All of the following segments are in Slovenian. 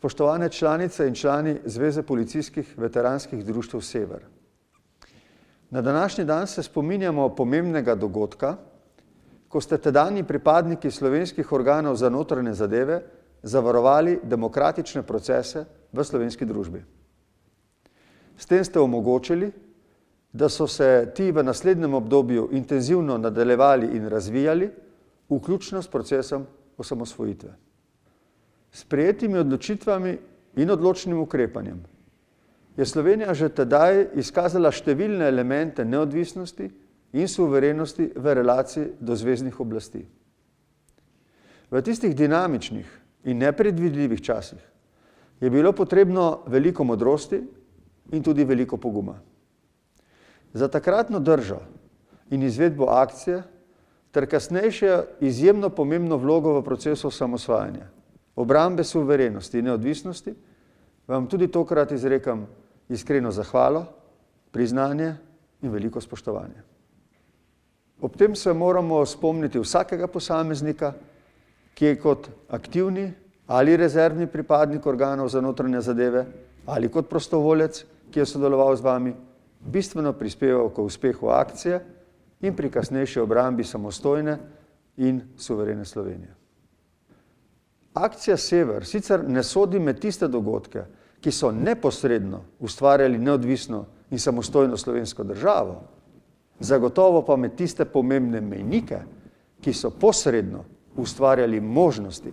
Spoštovane članice in člani Zveze policijskih veteranskih društev Sever. Na današnji dan se spominjamo pomembnega dogodka, ko ste tedanji pripadniki slovenskih organov za notranje zadeve zavarovali demokratične procese v slovenski družbi. S tem ste omogočili, da so se ti v naslednjem obdobju intenzivno nadaljevali in razvijali, vključno s procesom osamosvojitve. S sprejetimi odločitvami in odločnim ukrepanjem je Slovenija že tedaj izkazala številne elemente neodvisnosti in suverenosti v relaciji do zveznih oblasti. V tistih dinamičnih in nepredvidljivih časih je bilo potrebno veliko modrosti in tudi veliko poguma. Za takratno držo in izvedbo akcije ter kasnejše izjemno pomembno vlogo v procesu osamosvajanja, obrambe suverenosti in neodvisnosti, vam tudi tokrat izrekam iskreno zahvalo, priznanje in veliko spoštovanje. Ob tem se moramo spomniti vsakega posameznika, ki je kot aktivni ali rezervni pripadnik organov za notranje zadeve ali kot prostovoljec, ki je sodeloval z vami, bistveno prispeval k uspehu akcije in pri kasnejši obrambi samostojne in suverene Slovenije. Akcija Sever sicer ne sodi med tiste dogodke, ki so neposredno ustvarjali neodvisno in samostojno slovensko državo, zagotovo pa med tiste pomembne mejnike, ki so posredno ustvarjali možnosti,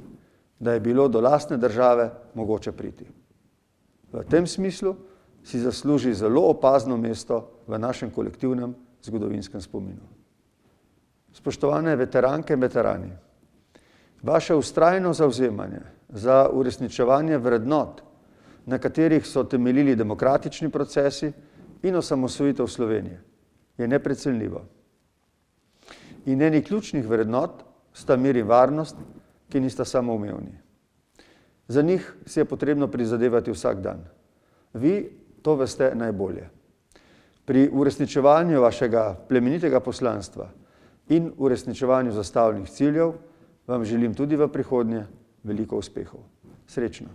da je bilo do lastne države mogoče priti. V tem smislu si zasluži zelo opazno mesto v našem kolektivnem zgodovinskem spominu. Spoštovane veteranke in veterani, vaše vztrajno zavzemanje za uresničevanje vrednot, na katerih so temeljili demokratični procesi in osamosvojitev Slovenije, je neprecenljivo. In eni ključnih vrednot sta mir in varnost, ki nista samoumevni. Za njih si je potrebno prizadevati vsak dan. Vi to veste najbolje. Pri uresničevanju vašega plemenitega poslanstva in uresničevanju zastavljenih ciljev vam želim tudi v prihodnje veliko uspehov. Srečno!